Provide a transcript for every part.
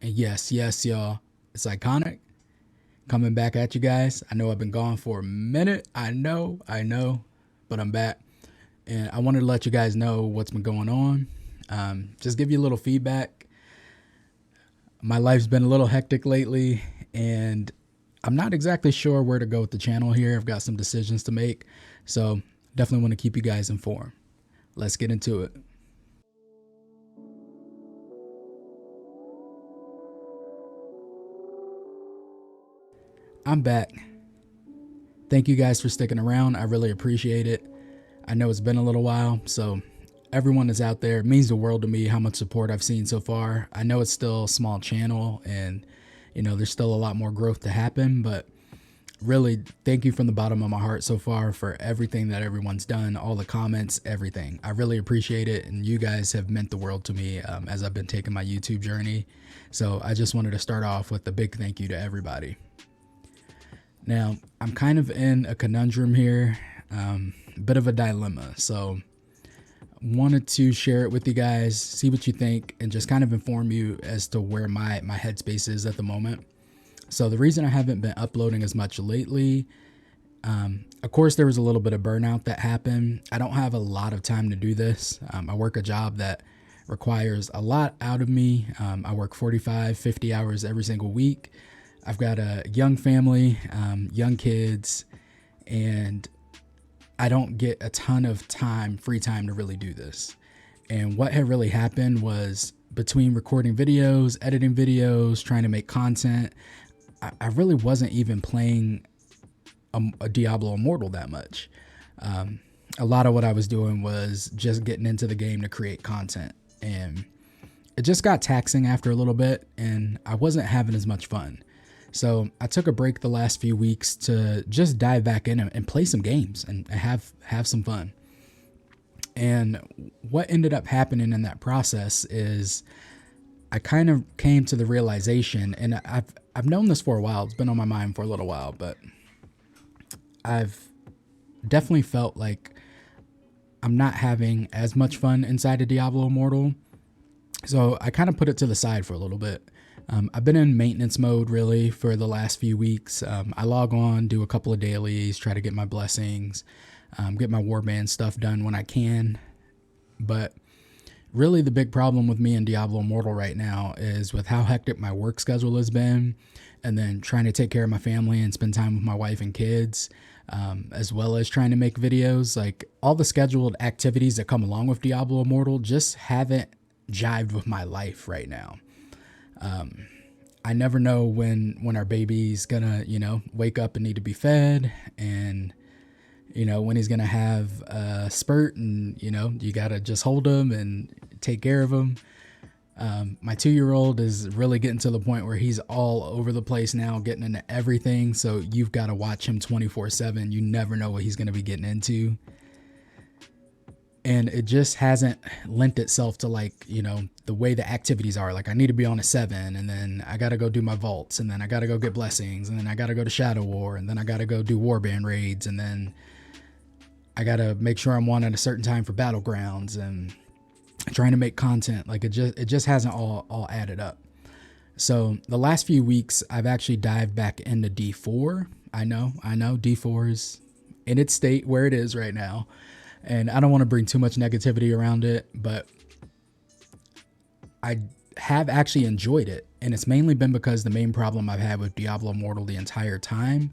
And yes, y'all, it's Iconic coming back at you guys. I know I've been gone for a minute. I know, but I'm back. And I wanted to let you guys know what's been going on. Just give you a little feedback. My life's been a little hectic lately, and I'm not exactly sure where to go with the channel here. I've got some decisions to make. So definitely want to keep you guys informed. Let's get into it. I'm back. Thank you guys for sticking around. I really appreciate it. I know it's been a little while, so everyone that's out there, it means the world to me how much support I've seen so far. I know it's still a small channel and there's still a lot more growth to happen, but really thank you from the bottom of my heart so far for everything that everyone's done, all the comments, everything. I really appreciate it, and you guys have meant the world to me as I've been taking my YouTube journey. So I just wanted to start off with a big thank you to everybody. Now, I'm kind of in a conundrum here, a bit of a dilemma. So, wanted to share it with you guys, see what you think, and just kind of inform you as to where my headspace is at the moment. So, the reason I haven't been uploading as much lately, of course, there was a little bit of burnout that happened. I don't have a lot of time to do this. I work a job that requires a lot out of me. I work 45, 50 hours every single week. I've got a young family, young kids, and I don't get a ton of free time to really do this. And what had really happened was between recording videos, editing videos, trying to make content, I really wasn't even playing a Diablo Immortal that much. A lot of what I was doing was just getting into the game to create content. And it just got taxing after a little bit, and I wasn't having as much fun. So I took a break the last few weeks to just dive back in and play some games and have some fun. And what ended up happening in that process is I kind of came to the realization, and I've known this for a while. It's been on my mind for a little while, but I've definitely felt like I'm not having as much fun inside of Diablo Immortal. So I kind of put it to the side for a little bit. I've been in maintenance mode really for the last few weeks. I log on, do a couple of dailies, try to get my blessings, get my warband stuff done when I can. But really the big problem with me in Diablo Immortal right now is with how hectic my work schedule has been, and then trying to take care of my family and spend time with my wife and kids, as well as trying to make videos. Like all the scheduled activities that come along with Diablo Immortal just haven't jived with my life right now. I never know when our baby's gonna, wake up and need to be fed, and, when he's gonna have a spurt, and, you gotta just hold him and take care of him. My 2-year-old is really getting to the point where he's all over the place now, getting into everything. So you've got to watch him 24/7. You never know what he's going to be getting into. And it just hasn't lent itself to the way the activities are. Like I need to be on a 7, and then I got to go do my vaults, and then I got to go get blessings, and then I got to go to Shadow War, and then I got to go do warband raids, and then I got to make sure I'm on at a certain time for battlegrounds, and trying to make content. Like it just hasn't all added up. So the last few weeks I've actually dived back into D4. I know D4 is in its state where it is right now, and I don't want to bring too much negativity around it, but I have actually enjoyed it. And it's mainly been because the main problem I've had with Diablo Immortal the entire time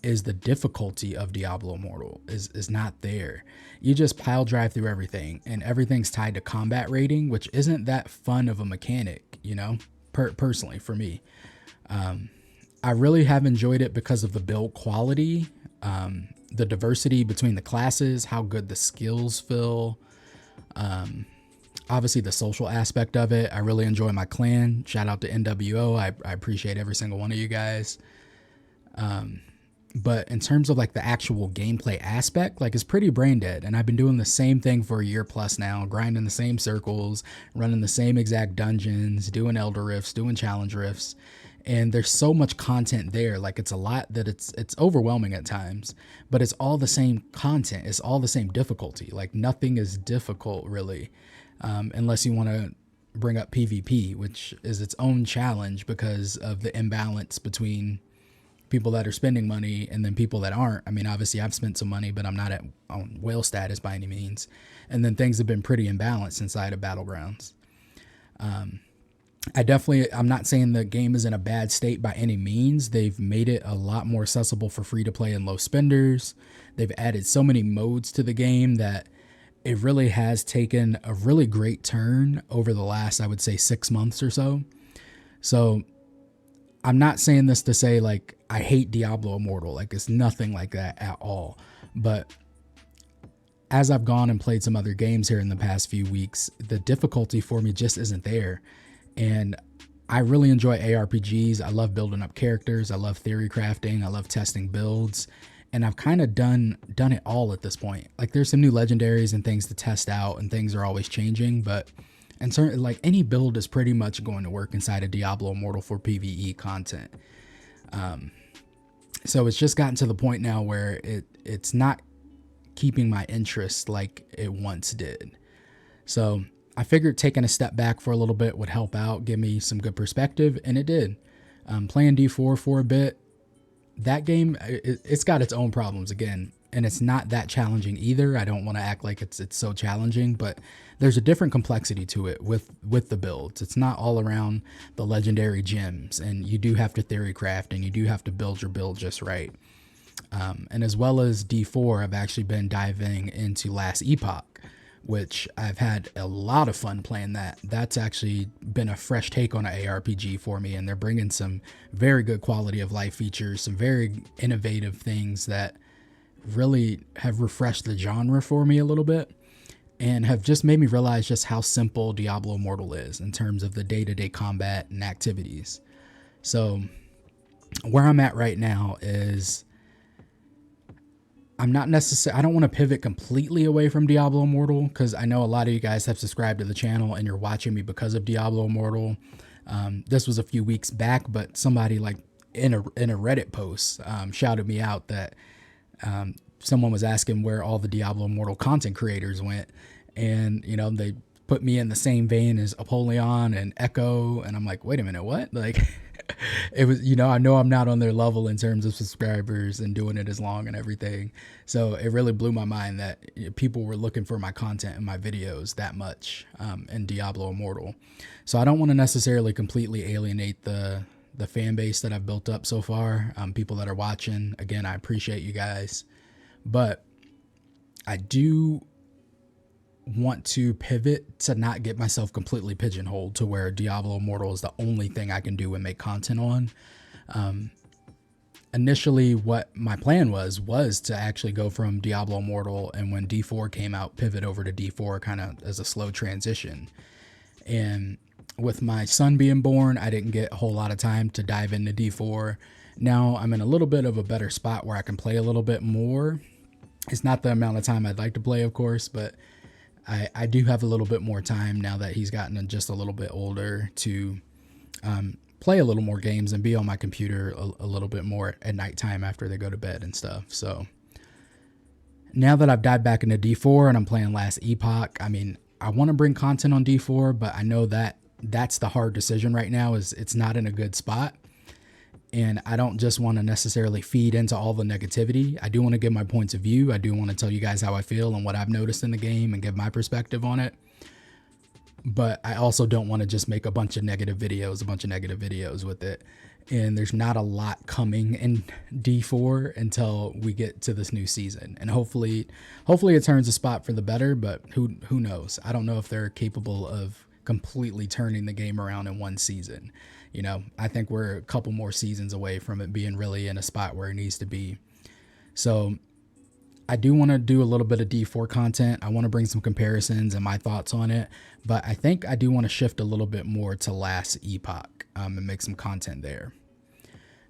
is the difficulty of Diablo Immortal is not there. You just pile drive through everything, and everything's tied to combat rating, which isn't that fun of a mechanic, personally for me. I really have enjoyed it because of the build quality, the diversity between the classes, how good the skills feel, obviously the social aspect of it. I really enjoy my clan. Shout out to NWO. I appreciate every single one of you guys. But in terms of the actual gameplay aspect, it's pretty brain dead. And I've been doing the same thing for a year plus now, grinding the same circles, running the same exact dungeons, doing Elder Rifts, doing challenge rifts. And there's so much content there. It's a lot that it's overwhelming at times, but it's all the same content. It's all the same difficulty. Nothing is difficult really, unless you want to bring up PvP, which is its own challenge because of the imbalance between people that are spending money and then people that aren't. I mean, obviously I've spent some money, but I'm not on whale status by any means. And then things have been pretty imbalanced inside of Battlegrounds. I'm not saying the game is in a bad state by any means. They've made it a lot more accessible for free to play and low spenders. They've added so many modes to the game that it really has taken a really great turn over the last, I would say, 6 months or so. So I'm not saying this to say like I hate Diablo Immortal. Like, it's nothing like that at all. But as I've gone and played some other games here in the past few weeks, the difficulty for me just isn't there. And I really enjoy ARPGs. I love building up characters. I love theory crafting. I love testing builds. And I've kind of done it all at this point. Like, there's some new legendaries and things to test out, and things are always changing. But and certainly, like, any build is pretty much going to work inside of Diablo Immortal for PvE content. So it's just gotten to the point now where it's not keeping my interest like it once did. So I figured taking a step back for a little bit would help out, give me some good perspective, and it did. Playing D4 for a bit, that game, it's got its own problems again, and it's not that challenging either. I don't want to act like it's so challenging, but there's a different complexity to it with the builds. It's not all around the legendary gems, and you do have to theory craft, and you do have to build your build just right. And as well as D4, I've actually been diving into Last Epoch, which I've had a lot of fun playing that. That's actually been a fresh take on an ARPG for me, and they're bringing some very good quality of life features, some very innovative things that really have refreshed the genre for me a little bit, and have just made me realize just how simple Diablo Immortal is in terms of the day-to-day combat and activities. So where I'm at right now is I don't want to pivot completely away from Diablo Immortal, because I know a lot of you guys have subscribed to the channel and you're watching me because of Diablo Immortal. This was a few weeks back, but somebody like in a Reddit post shouted me out that someone was asking where all the Diablo Immortal content creators went, and they put me in the same vein as Apollyon and Echo, and I'm like, wait a minute, what? Like, it was, I know I'm not on their level in terms of subscribers and doing it as long and everything. So it really blew my mind that people were looking for my content and my videos that much in Diablo Immortal. So I don't want to necessarily completely alienate the fan base that I've built up so far. People that are watching, again, I appreciate you guys, but I do want to pivot to not get myself completely pigeonholed to where Diablo Immortal is the only thing I can do and make content on. Initially, what my plan was to actually go from Diablo Immortal, and when D4 came out, pivot over to D4 kind of as a slow transition. And with my son being born, I didn't get a whole lot of time to dive into D4. Now I'm in a little bit of a better spot where I can play a little bit more. It's not the amount of time I'd like to play, of course, but I do have a little bit more time now that he's gotten just a little bit older to play a little more games and be on my computer a little bit more at nighttime after they go to bed and stuff. So now that I've dived back into D4 and I'm playing Last Epoch, I mean, I want to bring content on D4, but I know that that's the hard decision right now, is it's not in a good spot. And I don't just want to necessarily feed into all the negativity. I do want to give my points of view. I do want to tell you guys how I feel and what I've noticed in the game and give my perspective on it. But I also don't want to just make a bunch of negative videos with it. And there's not a lot coming in D4 until we get to this new season. And hopefully it turns the spot for the better, but who knows? I don't know if they're capable of completely turning the game around in one season. I think we're a couple more seasons away from it being really in a spot where it needs to be. So I do want to do a little bit of D4 content. I want to bring some comparisons and my thoughts on it, but I think I do want to shift a little bit more to Last Epoch and make some content there.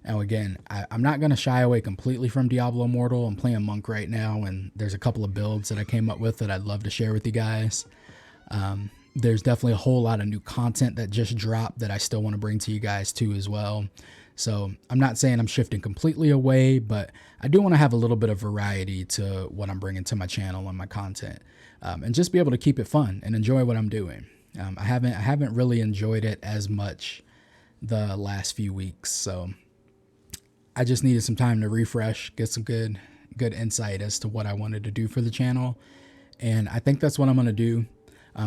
Now, again, I'm not going to shy away completely from Diablo Immortal. I'm playing Monk right now, and there's a couple of builds that I came up with that I'd love to share with you guys. There's definitely a whole lot of new content that just dropped that I still want to bring to you guys too as well. So I'm not saying I'm shifting completely away, but I do want to have a little bit of variety to what I'm bringing to my channel and my content, and just be able to keep it fun and enjoy what I'm doing. I haven't really enjoyed it as much the last few weeks, so I just needed some time to refresh, get some good insight as to what I wanted to do for the channel, and I think that's what I'm gonna do.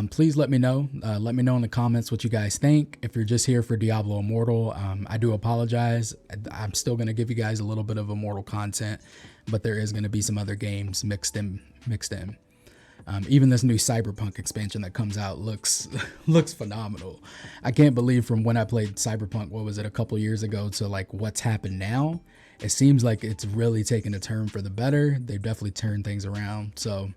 Please let me know. Let me know in the comments what you guys think. If you're just here for Diablo Immortal, I do apologize. I'm still gonna give you guys a little bit of Immortal content, but there is gonna be some other games mixed in. Even this new Cyberpunk expansion that comes out looks phenomenal. I can't believe from when I played Cyberpunk, what was it, a couple years ago, to like what's happened now. It seems like it's really taken a turn for the better. They've definitely turned things around. So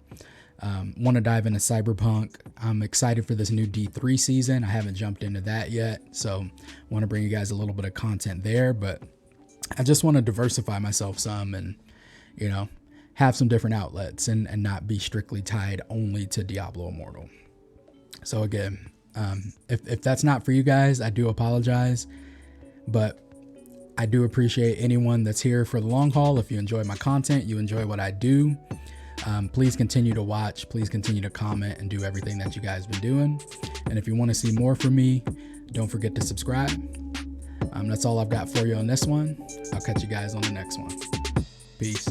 want to dive into Cyberpunk. I'm excited for this new D3 season. I haven't jumped into that yet, so want to bring you guys a little bit of content there, but I just want to diversify myself some and, you know, have some different outlets and not be strictly tied only to Diablo Immortal. So again, if that's not for you guys, I do apologize, but I do appreciate anyone that's here for the long haul. If you enjoy my content, you enjoy what I do, please continue to watch, please continue to comment and do everything that you guys have been doing. And if you want to see more from me, don't forget to subscribe. That's all I've got for you on this one. I'll catch you guys on the next one. Peace.